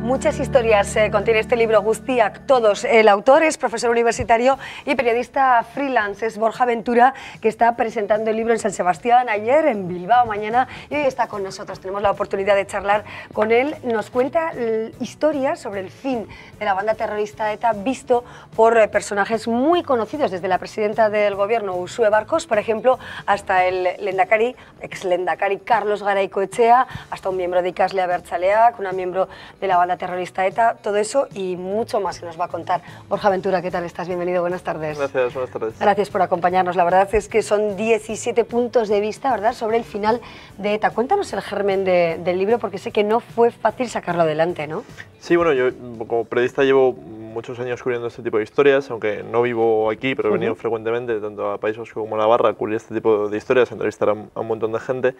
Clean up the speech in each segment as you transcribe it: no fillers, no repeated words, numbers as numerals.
Muchas historias contiene este libro Guztiak Todos. El autor es profesor universitario y periodista freelance, es Borja Ventura, que está presentando el libro en San Sebastián ayer, en Bilbao mañana, y hoy está con nosotros. Tenemos la oportunidad de charlar con él. Nos cuenta historias sobre el fin de la banda terrorista ETA visto por personajes muy conocidos, desde la presidenta del gobierno, Uxue Barkos, por ejemplo, hasta el lehendakari, ex-lehendakari Carlos Garaikoetxea, hasta un miembro de Ikasle Abertzaleak, una miembro de la banda terrorista ETA, todo eso y mucho más que nos va a contar. Borja Ventura, ¿qué tal estás? Bienvenido, buenas tardes. Gracias, buenas tardes. Gracias por acompañarnos. La verdad es que son 17 puntos de vista, ¿verdad?, sobre el final de ETA. Cuéntanos el germen del libro, porque sé que no fue fácil sacarlo adelante, ¿no? Sí, bueno, yo como periodista llevo muchos años cubriendo este tipo de historias, aunque no vivo aquí, pero he venido frecuentemente, tanto a País Vasco como a Navarra, a cubrir este tipo de historias, a entrevistar a un montón de gente.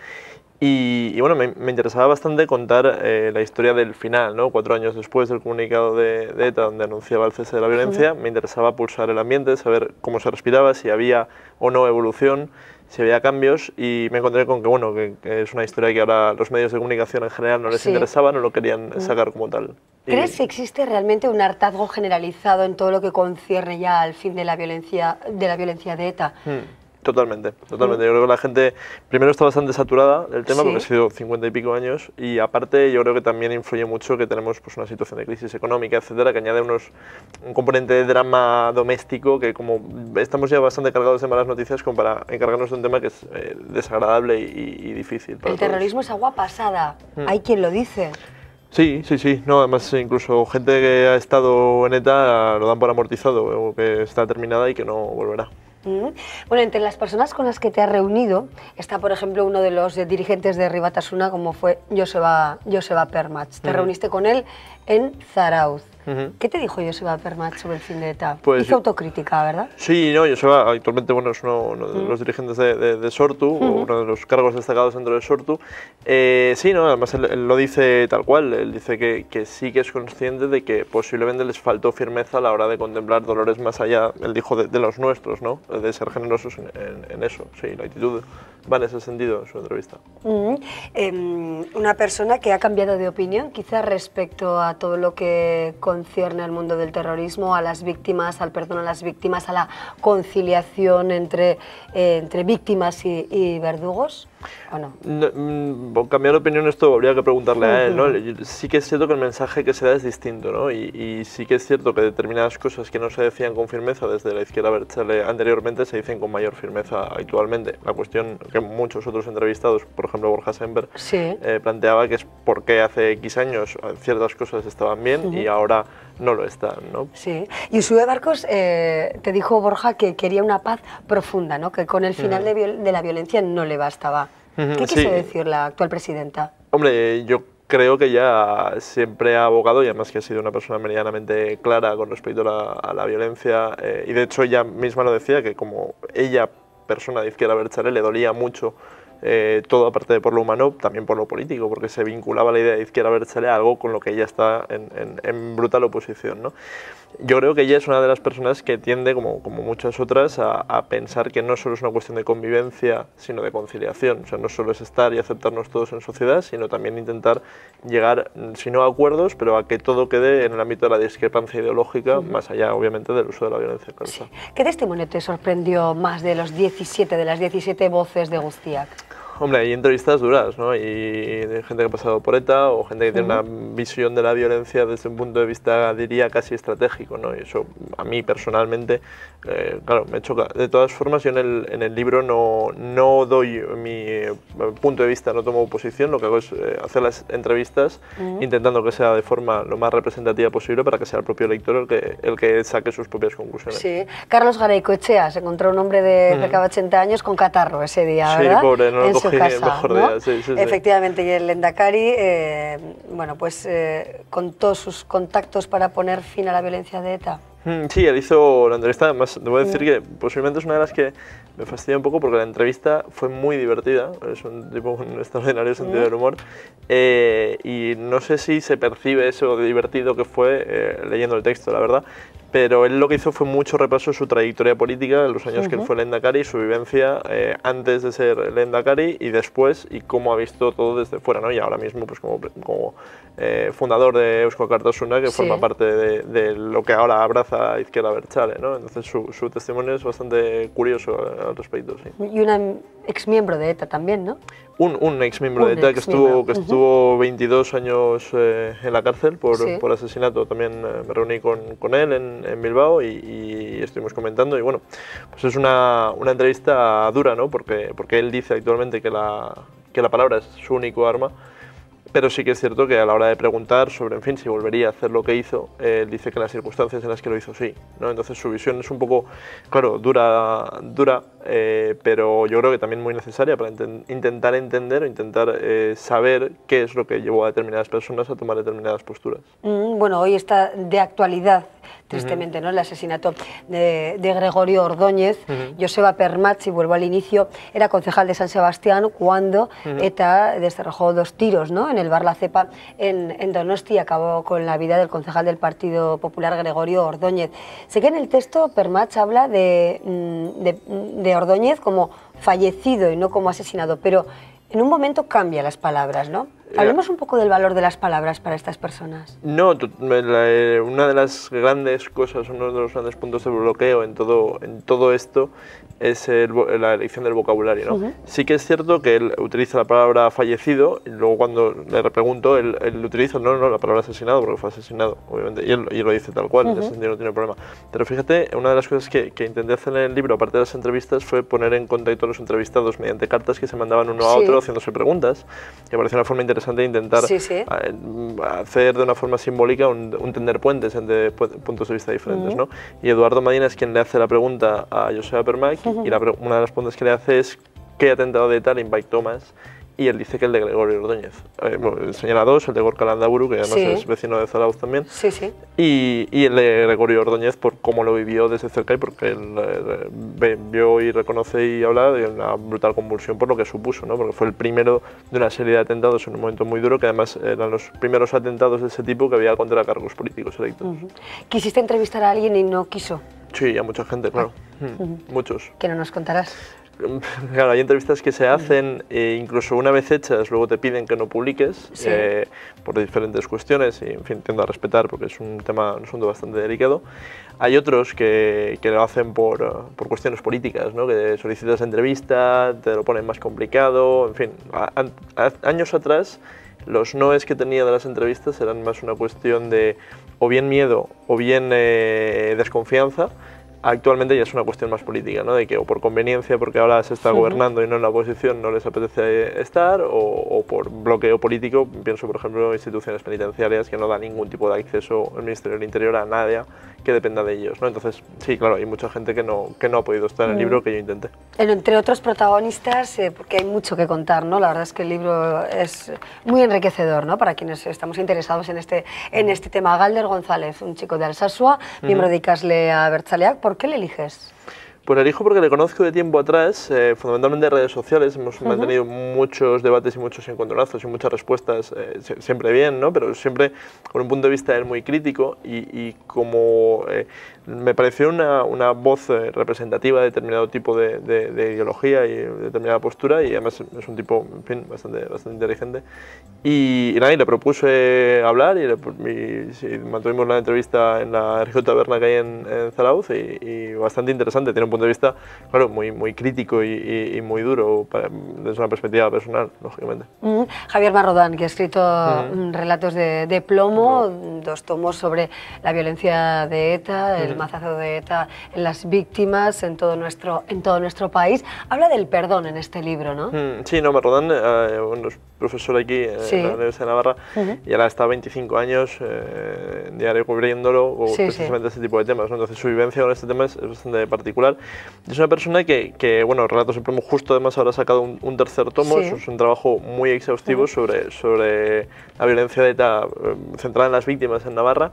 Y bueno, me interesaba bastante contar la historia del final, ¿no? 4 años después del comunicado de ETA, donde anunciaba el cese de la violencia, me interesaba pulsar el ambiente, saber cómo se respiraba, si había o no evolución, si había cambios, y me encontré con que, bueno, que es una historia que ahora los medios de comunicación en general no les interesaba, no lo querían sacar como tal. ¿Crees que existe realmente un hartazgo generalizado en todo lo que concierne ya al fin de la violencia de ETA? Totalmente, totalmente. Yo creo que la gente primero está bastante saturada del tema, porque ha sido 50 y pico años, y aparte yo creo que también influye mucho que tenemos pues una situación de crisis económica, etcétera, que añade un componente de drama doméstico, que como estamos ya bastante cargados de malas noticias como para encargarnos de un tema que es desagradable y difícil para El terrorismo es agua pasada, hay quien lo dice. Sí, sí, sí. No, además incluso gente que ha estado en ETA lo dan por amortizado, o que está terminada y que no volverá. Bueno, entre las personas con las que te has reunido está, por ejemplo, uno de los dirigentes de Herri Batasuna, como fue Joseba Permach. Te reuniste con él en Zarautz. ¿Qué te dijo Joseba Permach sobre el fin de ETA? Pues, hizo autocrítica, ¿verdad? Sí, no, Joseba actualmente bueno, es uno de los dirigentes de Sortu, uno de los cargos destacados dentro de Sortu. Sí, no, además él lo dice tal cual, él dice que sí que es consciente de que posiblemente les faltó firmeza a la hora de contemplar dolores más allá, él dijo, de los nuestros, ¿no? De ser generosos en eso. Sí, la actitud va en ese sentido en su entrevista. Una persona que ha cambiado de opinión, quizás respecto a todo lo que concierne al mundo del terrorismo, a las víctimas, al perdón a las víctimas, a la conciliación entre víctimas y verdugos, ¿o no? Cambiar de opinión, esto habría que preguntarle a él, ¿no? Sí que es cierto que el mensaje que se da es distinto, ¿no? Y sí que es cierto que determinadas cosas que no se decían con firmeza desde la izquierda abertzale anteriormente se dicen con mayor firmeza actualmente. La cuestión que muchos otros entrevistados, por ejemplo Borja Semper, planteaba que es por qué hace X años ciertas cosas estaban bien y ahora no lo están, ¿no? Sí, y Uxue Barkos te dijo, Borja, que quería una paz profunda, ¿no? Que con el final de la violencia no le bastaba. ¿Qué quiso decir la actual presidenta? Hombre, yo creo que ella siempre ha abogado, y además que ha sido una persona medianamente clara con respecto a la violencia, y de hecho ella misma lo decía, que como ella, persona de izquierda abertzale, le dolía mucho todo, aparte de por lo humano, también por lo político, porque se vinculaba la idea de izquierda abertzale a algo con lo que ella está en brutal oposición, ¿no? Yo creo que ella es una de las personas que tiende, como muchas otras, a pensar que no solo es una cuestión de convivencia, sino de conciliación. O sea, no solo es estar y aceptarnos todos en sociedad, sino también intentar llegar, si no a acuerdos, pero a que todo quede en el ámbito de la discrepancia ideológica, más allá, obviamente, del uso de la violencia. Claro. Sí. ¿Qué testimonio te sorprendió más de las 17 voces de Guztiak? Hombre, hay entrevistas duras, ¿no? Y de gente que ha pasado por ETA o gente que tiene una visión de la violencia desde un punto de vista, diría, casi estratégico, ¿no? Y eso a mí personalmente, claro, me choca. De todas formas, yo en el libro no doy mi punto de vista, no tomo posición, lo que hago es hacer las entrevistas intentando que sea de forma lo más representativa posible para que sea el propio lector el que saque sus propias conclusiones. Sí. Carlos Garaikoetxea se encontró un hombre de cerca de 80 años con catarro ese día, ¿verdad? Sí, pobre, no lo cogí casa, el mejor ¿no? día, sí. Efectivamente, y el lehendakari, bueno, pues con todos sus contactos para poner fin a la violencia de ETA. Sí, él hizo la entrevista, además debo decir que posiblemente es una de las que me fastidia un poco porque la entrevista fue muy divertida, es un tipo con un extraordinario sentido del humor, y no sé si se percibe eso de divertido que fue leyendo el texto, la verdad, pero él lo que hizo fue mucho repaso de su trayectoria política, en los años que él fue lehendakari, su vivencia antes de ser lehendakari y después, y cómo ha visto todo desde fuera, ¿no? Y ahora mismo, pues como fundador de Eusko Alkartasuna, que forma parte de lo que ahora abraza Izquierda Abertzale, ¿no? Entonces su testimonio es bastante curioso al respecto. Sí. Y una exmiembro de ETA también, ¿no? Un exmiembro de ETA que estuvo 22 años en la cárcel por asesinato. También me reuní con él en Bilbao y estuvimos comentando. Y bueno, pues es una entrevista dura, ¿no? Porque él dice actualmente que la palabra es su único arma. Pero sí que es cierto que a la hora de preguntar sobre, en fin, si volvería a hacer lo que hizo, él dice que en las circunstancias en las que lo hizo sí, ¿no? Entonces su visión es un poco, claro, dura, pero yo creo que también muy necesaria para intentar entender o intentar saber qué es lo que llevó a determinadas personas a tomar determinadas posturas. Bueno, hoy está de actualidad, tristemente, ¿no? El asesinato de Gregorio Ordóñez. Joseba Permach, y vuelvo al inicio, era concejal de San Sebastián cuando ETA descerrojó 2 tiros, ¿no? En el bar La Cepa en Donosti, y acabó con la vida del concejal del Partido Popular, Gregorio Ordóñez. Sé que en el texto Permach habla de Ordóñez como fallecido y no como asesinado, pero en un momento cambia las palabras, ¿no? Hablemos un poco del valor de las palabras para estas personas. No, una de las grandes cosas, uno de los grandes puntos de bloqueo en todo esto es la elección del vocabulario, ¿no? Sí que es cierto que él utiliza la palabra fallecido, y luego cuando le pregunto, él utiliza no la palabra asesinado, porque fue asesinado, obviamente, y él lo dice tal cual, en ese sentido no tiene problema. Pero fíjate, una de las cosas que intenté hacer en el libro, aparte de las entrevistas, fue poner en contacto a los entrevistados mediante cartas que se mandaban uno a otro haciéndose preguntas, que parecía una forma interesante de intentar hacer de una forma simbólica un tender puentes entre puntos de vista diferentes, ¿no? Y Eduardo Madina es quien le hace la pregunta a Joseba Permach, y una de las preguntas que le hace es ¿qué atentado de ETA le impactó más? Y él dice que el de Gregorio Ordóñez. Bueno, señala 2, el de Gorka Landaburu, que además es vecino de Zarauz también, y el de Gregorio Ordóñez por cómo lo vivió desde cerca y porque él vio y reconoce y habla de una brutal convulsión por lo que supuso, ¿no? Porque fue el primero de una serie de atentados en un momento muy duro, que además eran los primeros atentados de ese tipo que había contra cargos políticos electos. ¿Quisiste entrevistar a alguien y no quiso? Sí, a mucha gente, claro. Muchos. ¿Qué no nos contarás? Claro, hay entrevistas que se hacen, incluso una vez hechas, luego te piden que no publiques por diferentes cuestiones, y en fin, tiendo a respetar porque es un asunto bastante delicado. Hay otros que lo hacen por cuestiones políticas, ¿no? Que solicitas entrevista, te lo ponen más complicado, en fin. Años atrás, los noes que tenía de las entrevistas eran más una cuestión de o bien miedo o bien desconfianza. Actualmente ya es una cuestión más política, ¿no? De que o por conveniencia, porque ahora se está gobernando y no en la oposición, no les apetece estar, o por bloqueo político. Pienso, por ejemplo, en instituciones penitenciarias que no dan ningún tipo de acceso el Ministerio del Interior a nadie que dependa de ellos, ¿no? Entonces, sí, claro, hay mucha gente que no ha podido estar en el libro que yo intenté. Entre otros protagonistas, porque hay mucho que contar, ¿no? La verdad es que el libro es muy enriquecedor, ¿no? Para quienes estamos interesados en este tema. Galder González, un chico de Alsasua, miembro de Ikasle Abertzaleak. ¿Por qué le eliges? Pues le elijo porque le conozco de tiempo atrás, fundamentalmente en redes sociales. Hemos mantenido muchos debates y muchos encontronazos y muchas respuestas, siempre bien, ¿no? Pero siempre con un punto de vista de él muy crítico, y como me pareció una voz representativa de determinado tipo de ideología y de determinada postura, y además es un tipo, en fin, bastante inteligente. Y nada, y le propuse hablar y mantuvimos la entrevista en la RJ Taberna que hay en Zarauz, y bastante interesante. Tiene un punto de vista, claro, muy crítico y muy duro desde una perspectiva personal, lógicamente. Javier Marrodán, que ha escrito Relatos de plomo, 2 tomos sobre la violencia de ETA, el mazazo de ETA en las víctimas en todo nuestro país. Habla del perdón en este libro, ¿no? Sí, no, Marrodán, bueno, es profesor aquí en la Universidad de Navarra, y ahora está 25 años en diario cubriéndolo, precisamente ese tipo de temas, ¿no? Entonces su vivencia con este tema es bastante particular. Es una persona que bueno, Relatos de plomo justo además ahora ha sacado un tercer tomo. Es un trabajo muy exhaustivo sobre la violencia de ETA centrada en las víctimas en Navarra.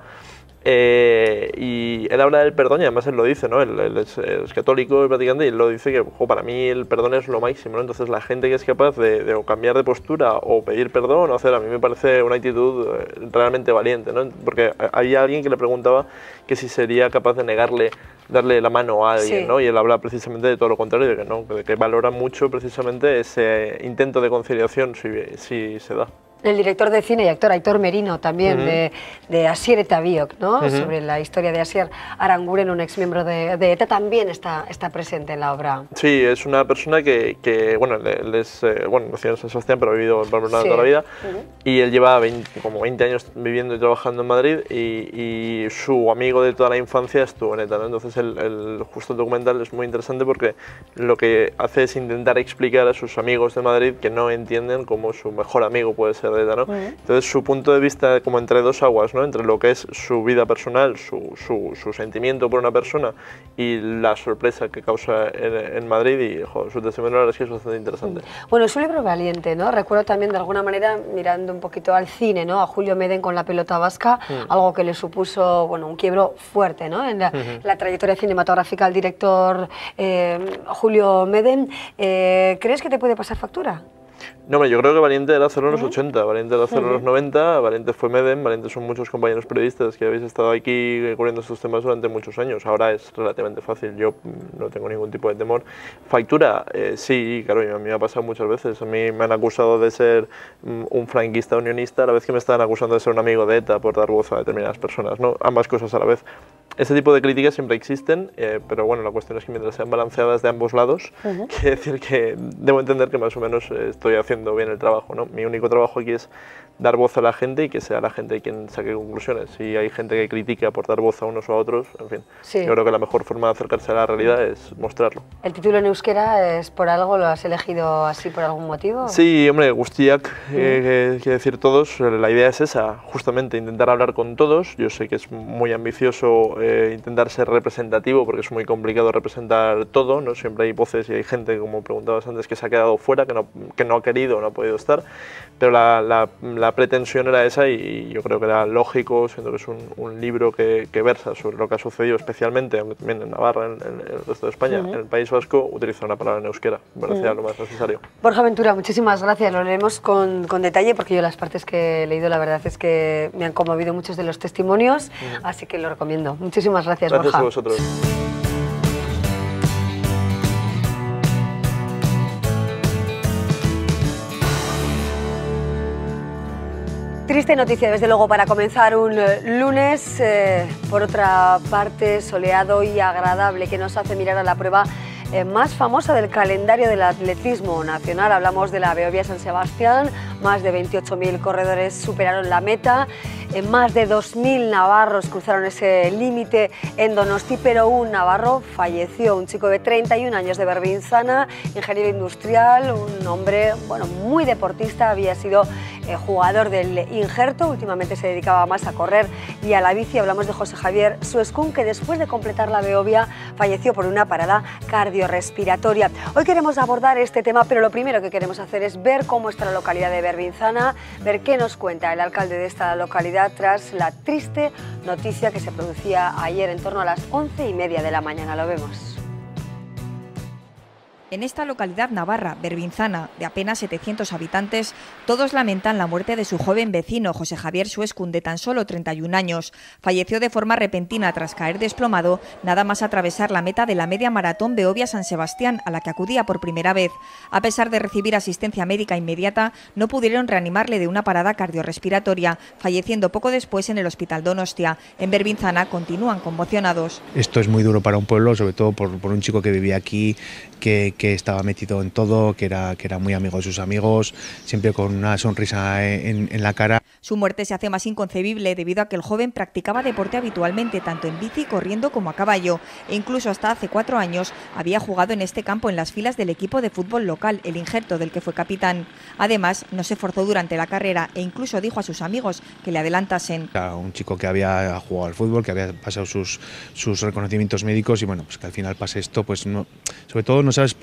Y él habla del perdón, y además él lo dice, ¿no? Él es católico y practicante, y él lo dice que para mí el perdón es lo máximo, ¿no? Entonces la gente que es capaz de cambiar de postura o pedir perdón o hacer, a mí me parece una actitud realmente valiente, ¿no? Porque había alguien que le preguntaba que si sería capaz de darle la mano a alguien, ¿no? Y él habla precisamente de todo lo contrario, de que no, de que valora mucho precisamente ese intento de conciliación si se da. El director de cine y actor Aitor Merino también, de Asier eta Biok, ¿no? Sobre la historia de Asier Aranguren, un exmiembro de ETA, también está presente en la obra. Sí, es una persona que bueno, él es, nació en San Sebastián, pero ha vivido en Barcelona toda la vida, y él lleva como 20 años viviendo y trabajando en Madrid, y su amigo de toda la infancia estuvo en ETA, ¿no? Entonces justo el documental es muy interesante porque lo que hace es intentar explicar a sus amigos de Madrid que no entienden cómo su mejor amigo puede ser de ETA, ¿no? Entonces su punto de vista como entre dos aguas, ¿no? Entre lo que es su vida personal, su sentimiento por una persona y la sorpresa que causa en Madrid, y joder, su testimonio la verdad es que es bastante interesante. Bueno, es un libro valiente, ¿no? Recuerdo también de alguna manera, mirando un poquito al cine, ¿no? A Julio Medem con La pelota vasca, algo que le supuso, bueno, un quiebro fuerte, ¿no? En la trayectoria cinematográfica del director Julio Medem. ¿Crees que te puede pasar factura? No, hombre, yo creo que valiente era hacerlo en los 80, valiente era hacerlo en los 90, valiente fue Medem, valiente son muchos compañeros periodistas que habéis estado aquí cubriendo estos temas durante muchos años. Ahora es relativamente fácil, yo no tengo ningún tipo de temor. Factura, sí, claro, a mí me ha pasado muchas veces. A mí me han acusado de ser un franquista unionista a la vez que me estaban acusando de ser un amigo de ETA por dar voz a determinadas personas, ¿no? Ambas cosas a la vez. Este tipo de críticas siempre existen, pero bueno, la cuestión es que mientras sean balanceadas de ambos lados, quiere decir que debo entender que más o menos estoy haciendo bien el trabajo, ¿no? Mi único trabajo aquí es dar voz a la gente y que sea la gente quien saque conclusiones. Si hay gente que critica por dar voz a unos o a otros, en fin, yo creo que la mejor forma de acercarse a la realidad es mostrarlo. ¿El título en euskera es por algo? ¿Lo has elegido así por algún motivo? Sí, hombre, guztiak, quiere decir todos. La idea es esa, justamente intentar hablar con todos. Yo sé que es muy ambicioso intentar ser representativo porque es muy complicado representar todo, ¿no? Siempre hay voces y hay gente, como preguntabas antes, que se ha quedado fuera, que no ha querido, no ha podido estar, pero la pretensión era esa, y yo creo que era lógico, siendo que es un libro que versa sobre lo que ha sucedido, especialmente, aunque también en Navarra, en el resto de España, en el País Vasco, utilizar una palabra en euskera, me parecía lo más necesario. Borja Ventura, muchísimas gracias, lo leemos con detalle, porque yo las partes que he leído, la verdad es que me han conmovido muchos de los testimonios, así que lo recomiendo. Muchísimas gracias, Borja. Gracias a vosotros. Triste noticia, desde luego, para comenzar un lunes, por otra parte, soleado y agradable, que nos hace mirar a la prueba más famosa del calendario del atletismo nacional. Hablamos de la Beovia San Sebastián. Más de 28.000 corredores superaron la meta, más de 2.000 navarros cruzaron ese límite en Donosti, pero un navarro falleció, un chico de 31 años de Berbinzana, ingeniero industrial, un hombre, bueno, muy deportista, había sido jugador del Injerto, últimamente se dedicaba más a correr y a la bici. Hablamos de José Javier Suescún, que después de completar la Beovia falleció por una parada cardiorrespiratoria. Hoy queremos abordar este tema, pero lo primero que queremos hacer es ver cómo está la localidad de Berbinzana, ver qué nos cuenta el alcalde de esta localidad tras la triste noticia que se producía ayer en torno a las 11:30 de la mañana. Lo vemos. En esta localidad navarra, Berbinzana, de apenas 700 habitantes, todos lamentan la muerte de su joven vecino, José Javier Suescún, de tan solo 31 años. Falleció de forma repentina tras caer desplomado, nada más atravesar la meta de la media maratón Beovia San Sebastián, a la que acudía por primera vez. A pesar de recibir asistencia médica inmediata, no pudieron reanimarle de una parada cardiorrespiratoria, falleciendo poco después en el Hospital Donostia. En Berbinzana continúan conmocionados. Esto es muy duro para un pueblo, sobre todo por un chico que vivía aquí, que estaba metido en todo, que era muy amigo de sus amigos, siempre con una sonrisa en la cara. Su muerte se hace más inconcebible debido a que el joven practicaba deporte habitualmente, tanto en bici, corriendo como a caballo, e incluso hasta hace 4 años había jugado en este campo en las filas del equipo de fútbol local, el Injerto, del que fue capitán. Además, no se esforzó durante la carrera e incluso dijo a sus amigos que le adelantasen. Era un chico que había jugado al fútbol, que había pasado sus reconocimientos médicos, y bueno, pues que al final pase esto, pues no, sobre todo no sabes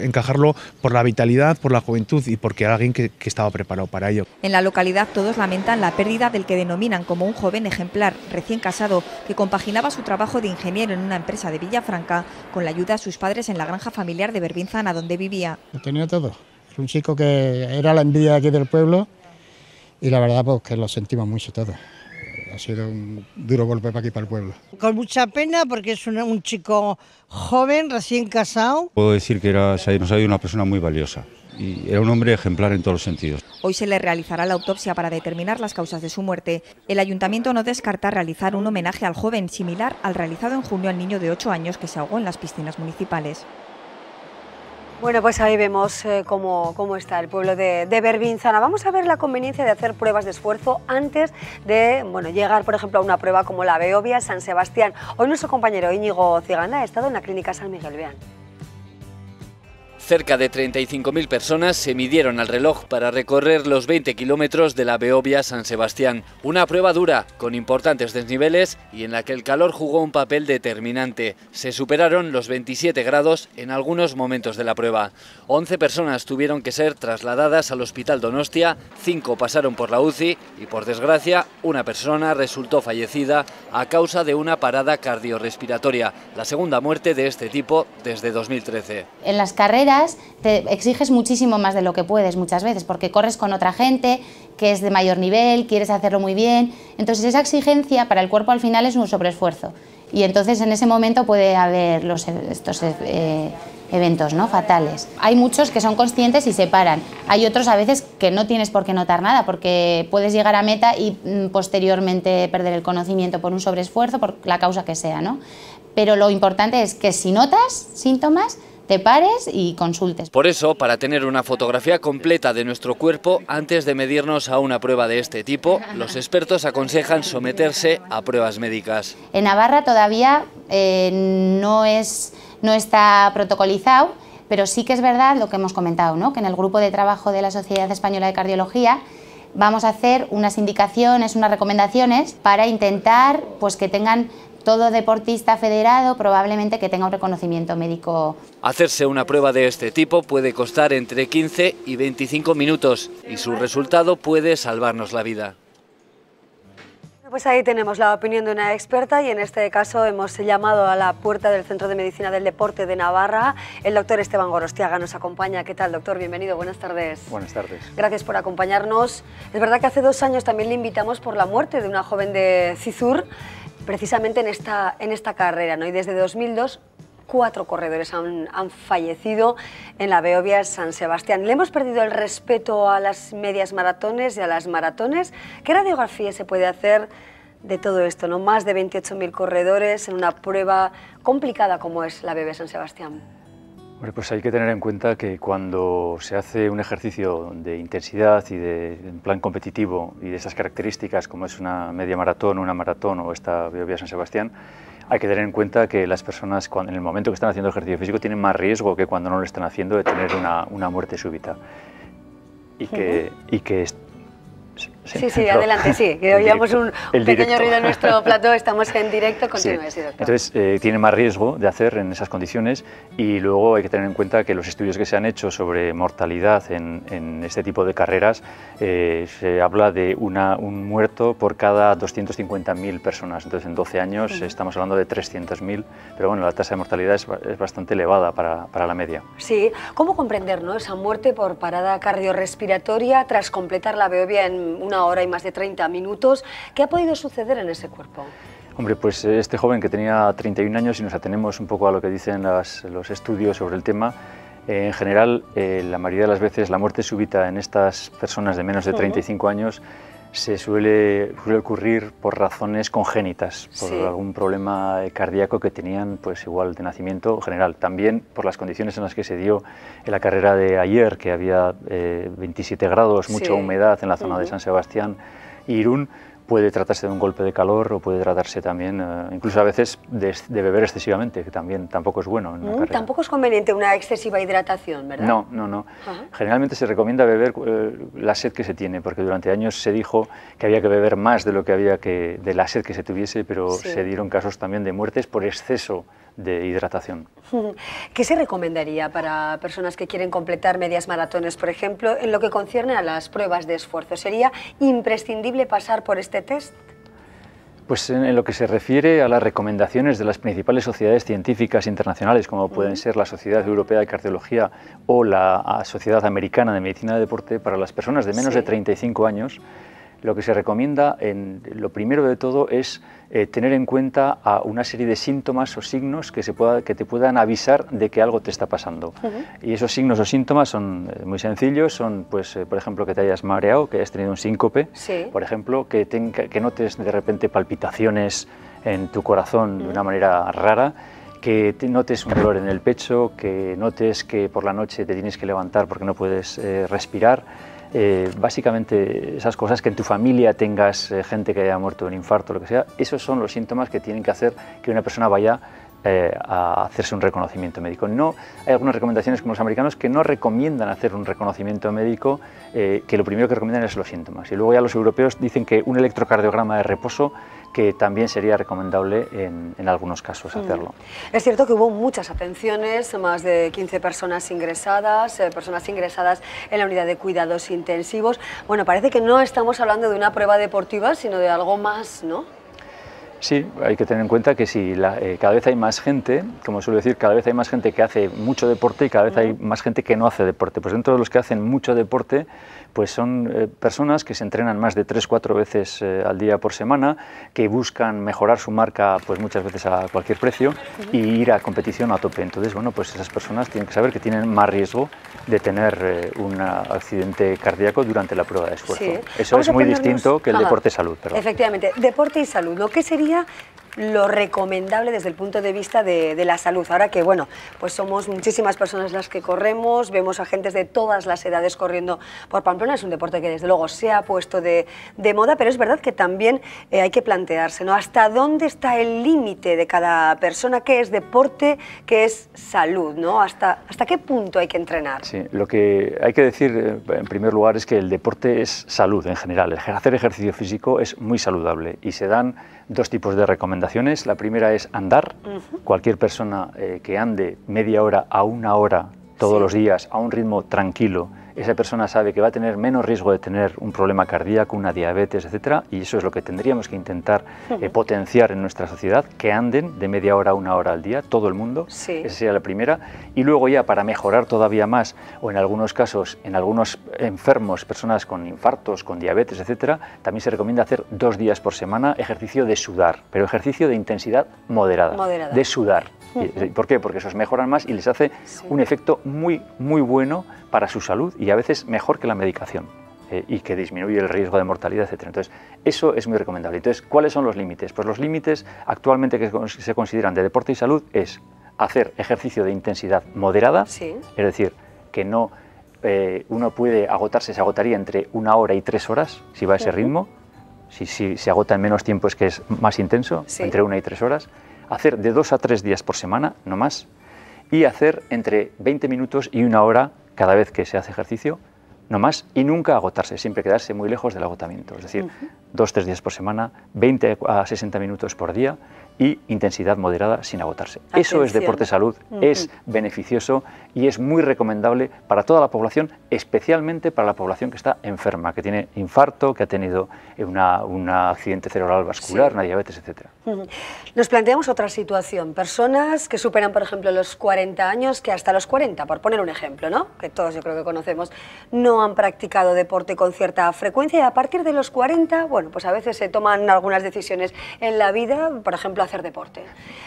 encajarlo por la vitalidad, por la juventud y porque era alguien que estaba preparado para ello. En la localidad todos lamentan la pérdida del que denominan como un joven ejemplar, recién casado, que compaginaba su trabajo de ingeniero en una empresa de Villafranca con la ayuda de sus padres en la granja familiar de Berbinzana, donde vivía. Lo tenía todo. Es un chico que era la envidia aquí del pueblo y la verdad pues que lo sentimos mucho todo. Ha sido un duro golpe para aquí, para el pueblo. Con mucha pena porque es un chico joven, recién casado. Puedo decir que nos ha sido una persona muy valiosa y era un hombre ejemplar en todos los sentidos. Hoy se le realizará la autopsia para determinar las causas de su muerte. El ayuntamiento no descarta realizar un homenaje al joven similar al realizado en junio al niño de 8 años que se ahogó en las piscinas municipales. Bueno, pues ahí vemos cómo está el pueblo de Vervinzana. Vamos a ver la conveniencia de hacer pruebas de esfuerzo antes de llegar, por ejemplo, a una prueba como la Beovia San Sebastián. Hoy nuestro compañero Íñigo Ciganda ha estado en la Clínica San Miguel. Vean. Cerca de 35.000 personas se midieron al reloj para recorrer los 20 kilómetros de la Beovia San Sebastián. Una prueba dura, con importantes desniveles y en la que el calor jugó un papel determinante. Se superaron los 27 grados en algunos momentos de la prueba. 11 personas tuvieron que ser trasladadas al Hospital Donostia, 5 pasaron por la UCI y, por desgracia, una persona resultó fallecida a causa de una parada cardiorrespiratoria, la segunda muerte de este tipo desde 2013. En las carreras te exiges muchísimo más de lo que puedes muchas veces, porque corres con otra gente que es de mayor nivel, quieres hacerlo muy bien, entonces esa exigencia para el cuerpo al final es un sobreesfuerzo y entonces en ese momento puede haber estos eventos, ¿no?, fatales. Hay muchos que son conscientes y se paran, hay otros a veces que no tienes por qué notar nada porque puedes llegar a meta y posteriormente perder el conocimiento por un sobreesfuerzo, por la causa que sea, ¿no? Pero lo importante es que si notas síntomas, te pares y consultes. Por eso, para tener una fotografía completa de nuestro cuerpo, antes de medirnos a una prueba de este tipo, los expertos aconsejan someterse a pruebas médicas. En Navarra todavía no está protocolizado, pero sí que es verdad lo que hemos comentado, ¿no?, que en el grupo de trabajo de la Sociedad Española de Cardiología vamos a hacer unas indicaciones, unas recomendaciones para intentar que tengan todo deportista federado, probablemente que tenga un reconocimiento médico. Hacerse una prueba de este tipo puede costar entre 15 y 25 minutos y su resultado puede salvarnos la vida. Pues ahí tenemos la opinión de una experta y en este caso hemos llamado a la puerta del Centro de Medicina del Deporte de Navarra. El doctor Esteban Gorostiaga nos acompaña. ¿Qué tal, doctor? Bienvenido, buenas tardes. Buenas tardes. Gracias por acompañarnos. Es verdad que hace 2 años también le invitamos por la muerte de una joven de Cizur, precisamente en esta carrera, ¿no? Y desde 2002 4 corredores han fallecido en la Beovia San Sebastián. ¿Le hemos perdido el respeto a las medias maratones y a las maratones? ¿Qué radiografía se puede hacer de todo esto, ¿no? Más de 28.000 corredores en una prueba complicada como es la Beovia San Sebastián. Bueno, pues hay que tener en cuenta que cuando se hace un ejercicio de intensidad y en plan competitivo y de esas características como es una media maratón, una maratón o esta Beovia San Sebastián, hay que tener en cuenta que las personas en el momento que están haciendo ejercicio físico tienen más riesgo que cuando no lo están haciendo de tener una muerte súbita. Y que Sí, adelante, sí, que oíamos un pequeño ruido en nuestro plató, estamos en directo, continúe, sí, doctor. Entonces, tiene más riesgo de hacer en esas condiciones y luego hay que tener en cuenta que los estudios que se han hecho sobre mortalidad en este tipo de carreras, se habla de un muerto por cada 250.000 personas, entonces en 12 años estamos hablando de 300.000, pero bueno, la tasa de mortalidad es bastante elevada para la media. Sí, ¿cómo comprender, ¿no?, esa muerte por parada cardiorrespiratoria tras completar la Beovia en 1 hora y más de 30 minutos. ¿Qué ha podido suceder en ese cuerpo? Hombre, pues este joven que tenía 31 años, y nos atenemos un poco a lo que dicen los estudios sobre el tema, en general, la mayoría de las veces la muerte súbita en estas personas de menos de 35 años se suele ocurrir por razones congénitas, por algún problema cardíaco que tenían, pues igual de nacimiento en general. También por las condiciones en las que se dio en la carrera de ayer, que había 27 grados, mucha humedad en la zona de San Sebastián y Irún. Puede tratarse de un golpe de calor o puede tratarse también, incluso a veces, de beber excesivamente, que también tampoco es bueno en una carrera. Tampoco es conveniente una excesiva hidratación, ¿verdad? No. Generalmente se recomienda beber la sed que se tiene, porque durante años se dijo que había que beber más de lo que de la sed que se tuviese, pero se dieron casos también de muertes por exceso de hidratación. ¿Qué se recomendaría para personas que quieren completar medias maratones, por ejemplo, en lo que concierne a las pruebas de esfuerzo? ¿Sería imprescindible pasar por este test? Pues en lo que se refiere a las recomendaciones de las principales sociedades científicas internacionales, como pueden ser la Sociedad Europea de Cardiología o la Sociedad Americana de Medicina de Deporte, para las personas de menos de 35 años, lo que se recomienda, lo primero de todo es tener en cuenta a una serie de síntomas o signos que te puedan avisar de que algo te está pasando. Y esos signos o síntomas son muy sencillos, son, pues, por ejemplo, que te hayas mareado, que hayas tenido un síncope, por ejemplo, que notes de repente palpitaciones en tu corazón de una manera rara, que notes un dolor en el pecho, que notes que por la noche te tienes que levantar porque no puedes respirar. Básicamente esas cosas, que en tu familia tengas gente que haya muerto de un infarto, lo que sea, esos son los síntomas que tienen que hacer que una persona vaya a hacerse un reconocimiento médico. No, hay algunas recomendaciones como los americanos que no recomiendan hacer un reconocimiento médico, que lo primero que recomiendan es los síntomas. Y luego ya los europeos dicen que un electrocardiograma de reposo, que también sería recomendable en algunos casos hacerlo. Es cierto que hubo muchas atenciones, más de 15 personas ingresadas en la unidad de cuidados intensivos. Bueno, parece que no estamos hablando de una prueba deportiva, sino de algo más, ¿no? Sí, hay que tener en cuenta que si cada vez hay más gente, como suelo decir, cada vez hay más gente que hace mucho deporte y cada vez hay más gente que no hace deporte. Pues dentro de los que hacen mucho deporte, pues son personas que se entrenan más de 3-4 veces al día por semana, que buscan mejorar su marca, pues muchas veces a cualquier precio, y ir a competición a tope. Entonces, bueno, pues esas personas tienen que saber que tienen más riesgo de tener un accidente cardíaco durante la prueba de esfuerzo. Sí. Eso es muy distinto que el deporte y salud. Perdón. Efectivamente, deporte y salud. ¿No? ¿Qué sería lo recomendable desde el punto de vista de la salud? Ahora que, bueno, pues somos muchísimas personas las que corremos, vemos a gentes de todas las edades corriendo por Pamplona, es un deporte que desde luego se ha puesto de moda, pero es verdad que también hay que plantearse, ¿no? ¿Hasta dónde está el límite de cada persona? ¿Qué es deporte? ¿Qué es salud? ¿No? ¿Hasta qué punto hay que entrenar? Sí, lo que hay que decir en primer lugar es que el deporte es salud en general. Hacer ejercicio físico es muy saludable y se dan dos tipos de recomendaciones. La primera es andar. Cualquier persona que ande media hora a una hora todos los días a un ritmo tranquilo, esa persona sabe que va a tener menos riesgo de tener un problema cardíaco, una diabetes, etcétera, y eso es lo que tendríamos que intentar potenciar en nuestra sociedad, que anden de media hora a una hora al día, todo el mundo. Esa sería la primera. Y luego ya, para mejorar todavía más, o en algunos casos, en algunos enfermos, personas con infartos, con diabetes, etcétera, también se recomienda hacer 2 días por semana ejercicio de sudar, pero ejercicio de intensidad moderada. De sudar. ¿Por qué? Porque esos mejoran más y les hace un efecto muy, muy bueno para su salud y a veces mejor que la medicación y que disminuye el riesgo de mortalidad, etcétera. Entonces, eso es muy recomendable. Entonces, ¿cuáles son los límites? Pues los límites actualmente que se consideran de deporte y salud es hacer ejercicio de intensidad moderada, es decir, que no uno puede agotarse, se agotaría entre 1 hora y 3 horas si va a ese ritmo. Si se agota en menos tiempo es que es más intenso, entre 1 y 3 horas. Hacer de 2 a 3 días por semana, no más, y hacer entre 20 minutos y 1 hora cada vez que se hace ejercicio, no más, y nunca agotarse, siempre quedarse muy lejos del agotamiento, es decir, 2-3 días por semana, 20 a 60 minutos por día y intensidad moderada sin agotarse. Eso es deporte salud, es beneficioso y es muy recomendable para toda la población, especialmente para la población que está enferma, que tiene infarto, que ha tenido un accidente cerebral vascular, una diabetes, etc. Nos planteamos otra situación, personas que superan, por ejemplo, los 40 años, que hasta los 40, por poner un ejemplo, ¿no? Que todos yo creo que conocemos, no han practicado deporte con cierta frecuencia y a partir de los 40, bueno, pues a veces se toman algunas decisiones en la vida, por ejemplo, hacer deporte.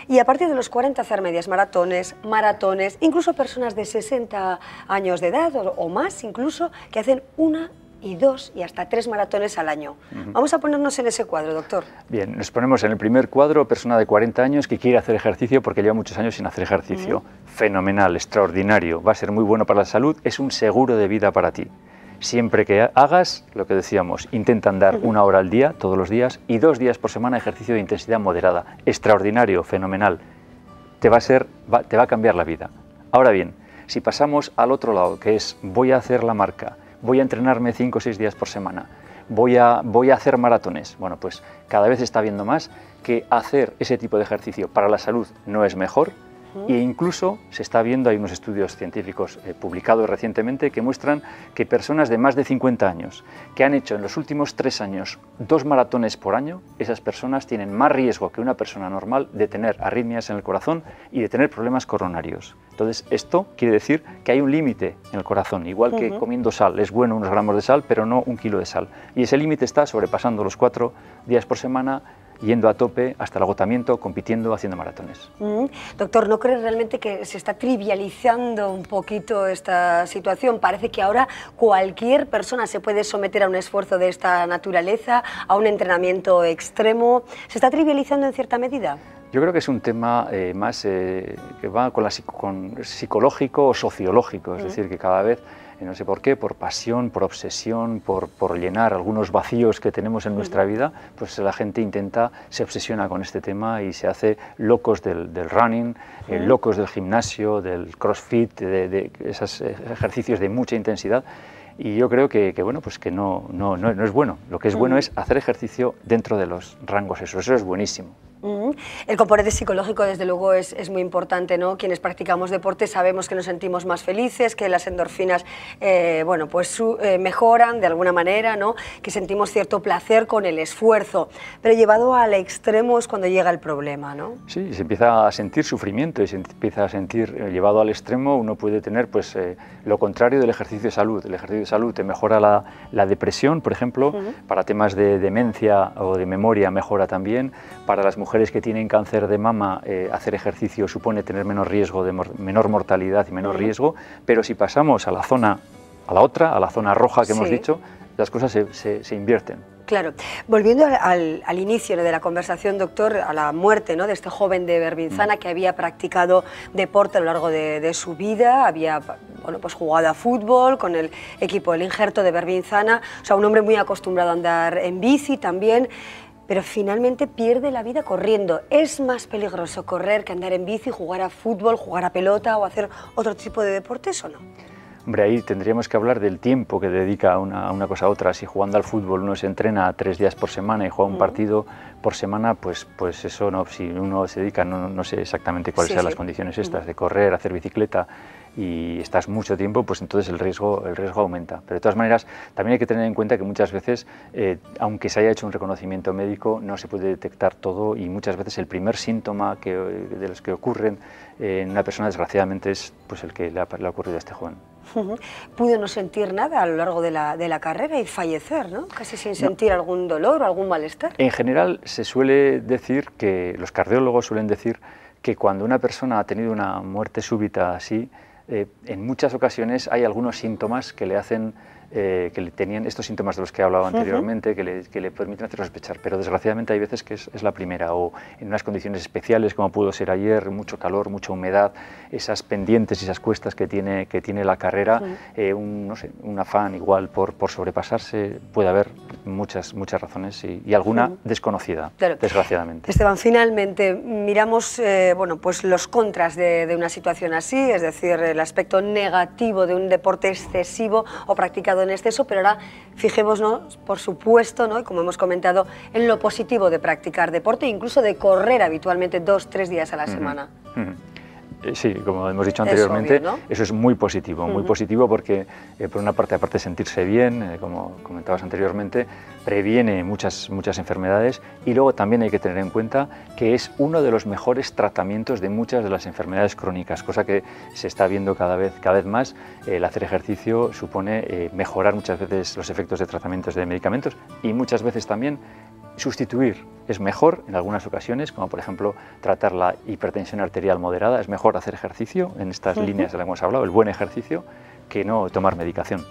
Y a partir de los 40 hacer medias maratones, incluso personas de 60 años de edad o más incluso, que hacen 1 y 2 y hasta 3 maratones al año. Vamos a ponernos en ese cuadro, doctor. Bien, nos ponemos en el primer cuadro, persona de 40 años que quiere hacer ejercicio porque lleva muchos años sin hacer ejercicio. Fenomenal, extraordinario, va a ser muy bueno para la salud, es un seguro de vida para ti. Siempre que hagas, lo que decíamos, intenta andar 1 hora al día, todos los días, y 2 días por semana ejercicio de intensidad moderada. Extraordinario, fenomenal. Te va a cambiar la vida. Ahora bien, si pasamos al otro lado, que es voy a hacer la marca, voy a entrenarme 5 o 6 días por semana, voy a hacer maratones, bueno, pues cada vez está viendo más que hacer ese tipo de ejercicio para la salud no es mejor, E incluso se está viendo, hay unos estudios científicos publicados recientemente que muestran que personas de más de 50 años que han hecho en los últimos 3 años 2 maratones por año, esas personas tienen más riesgo que una persona normal de tener arritmias en el corazón y de tener problemas coronarios. Entonces, esto quiere decir que hay un límite en el corazón, igual que comiendo sal. Es bueno unos gramos de sal, pero no 1 kilo de sal. Y ese límite está sobrepasando los 4 días por semana, yendo a tope hasta el agotamiento, compitiendo, haciendo maratones. Doctor, ¿no cree realmente que se está trivializando un poquito esta situación? Parece que ahora cualquier persona se puede someter a un esfuerzo de esta naturaleza, a un entrenamiento extremo. ¿Se está trivializando en cierta medida? Yo creo que es un tema más que va con psicológico o sociológico, es decir, que cada vez, no sé por qué, por pasión, por obsesión, por llenar algunos vacíos que tenemos en nuestra vida, pues la gente se obsesiona con este tema y se hace locos del running, locos del gimnasio, del crossfit, de esos ejercicios de mucha intensidad. Y yo creo que bueno, pues que no es bueno. Lo que es bueno es hacer ejercicio dentro de los rangos esos. Eso es buenísimo. El componente psicológico, desde luego, es muy importante, ¿no? Quienes practicamos deporte sabemos que nos sentimos más felices, que las endorfinas bueno, pues, mejoran de alguna manera, ¿no? Que sentimos cierto placer con el esfuerzo, pero llevado al extremo es cuando llega el problema, ¿no? Sí, se empieza a sentir sufrimiento y se empieza a sentir, llevado al extremo, uno puede tener pues, lo contrario del ejercicio de salud. El ejercicio de salud te mejora la depresión, por ejemplo, para temas de demencia o de memoria mejora también, para las mujeres que tienen cáncer de mama, hacer ejercicio supone tener menos riesgo, menor mortalidad y menor riesgo, pero si pasamos a la zona roja que hemos dicho, las cosas se invierten. Claro. Volviendo al inicio de la conversación, doctor, a la muerte, ¿no?, de este joven de Vervinzana que había practicado deporte a lo largo de su vida, había bueno, pues jugado a fútbol con el equipo El Injerto de Vervinzana, o sea, un hombre muy acostumbrado a andar en bici también, pero finalmente pierde la vida corriendo. ¿Es más peligroso correr que andar en bici, jugar a fútbol, jugar a pelota o hacer otro tipo de deportes o no? Hombre, ahí tendríamos que hablar del tiempo que dedica una cosa a otra. Si jugando al fútbol uno se entrena 3 días por semana y juega un partido por semana, pues eso no. Si uno se dedica, no sé exactamente cuáles sean las condiciones estas, de correr, hacer bicicleta, y estás mucho tiempo, pues entonces el riesgo aumenta. Pero de todas maneras, también hay que tener en cuenta que muchas veces, aunque se haya hecho un reconocimiento médico, no se puede detectar todo, y muchas veces el primer síntoma de los que ocurren en una persona, desgraciadamente, es pues el que le ha ocurrido a este joven. Pudo no sentir nada a lo largo de la carrera y fallecer, ¿no? Casi sin sentir algún dolor o algún malestar. En general se suele decir que, los cardiólogos suelen decir que cuando una persona ha tenido una muerte súbita así, en muchas ocasiones hay algunos síntomas que le hacen, que le tenían estos síntomas de los que he hablado anteriormente, que le permiten hacer sospechar, pero desgraciadamente hay veces que es la primera, o en unas condiciones especiales como pudo ser ayer, mucho calor, mucha humedad, esas pendientes y esas cuestas que tiene la carrera, no sé, un afán igual por sobrepasarse. Puede haber muchas razones y alguna desconocida, desgraciadamente. Esteban, finalmente miramos bueno, pues los contras de una situación así, es decir, el aspecto negativo de un deporte excesivo o practicado en exceso, pero ahora fijémonos, por supuesto, ¿no?, y como hemos comentado, en lo positivo de practicar deporte, incluso de correr habitualmente 2-3 días a la semana. Sí, como hemos dicho anteriormente, obvio, ¿no? Eso es muy positivo porque, por una parte, aparte de sentirse bien, como comentabas anteriormente, previene muchas enfermedades, y luego también hay que tener en cuenta que es uno de los mejores tratamientos de muchas de las enfermedades crónicas, cosa que se está viendo cada vez más. El hacer ejercicio supone mejorar muchas veces los efectos de tratamientos de medicamentos, y muchas veces también sustituir. Es mejor en algunas ocasiones, como por ejemplo tratar la hipertensión arterial moderada, es mejor hacer ejercicio en estas líneas de las que hemos hablado, el buen ejercicio, que no tomar medicación.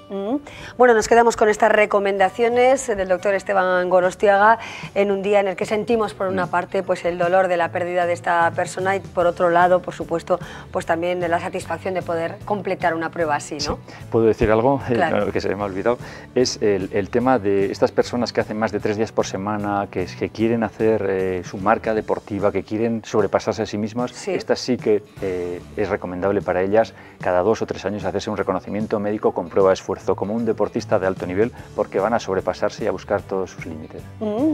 Bueno, nos quedamos con estas recomendaciones del doctor Esteban Gorostiaga en un día en el que sentimos, por una parte, pues el dolor de la pérdida de esta persona, y por otro lado, por supuesto, pues también la satisfacción de poder completar una prueba así, ¿no? Sí. ¿Puedo decir algo? Claro. Que se me ha olvidado. Es el tema de estas personas que hacen más de 3 días por semana, que quieren hacer su marca deportiva, que quieren sobrepasarse a sí mismas. Estas sí que es recomendable para ellas cada 2 o 3 años hacerse un reconocimiento reconocimiento médico comprueba esfuerzo, como un deportista de alto nivel, porque van a sobrepasarse y a buscar todos sus límites.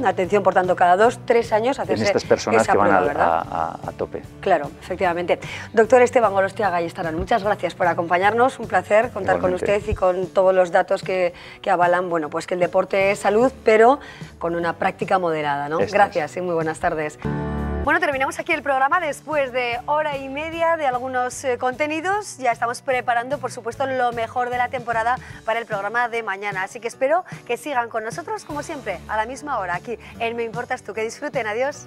Atención, por tanto, cada 2-3 años hacerse en estas personas esa que van prueba, a tope. Claro, efectivamente. Doctor Esteban Gorostiaga y Estarán, muchas gracias por acompañarnos, un placer contar con usted y con todos los datos que avalan, bueno, pues que el deporte es salud, pero con una práctica moderada, ¿no? Gracias y muy buenas tardes. Bueno, terminamos aquí el programa después de hora y media de algunos contenidos. Ya estamos preparando, por supuesto, lo mejor de la temporada para el programa de mañana. Así que espero que sigan con nosotros, como siempre, a la misma hora, aquí en Me Importas Tú. Que disfruten. Adiós.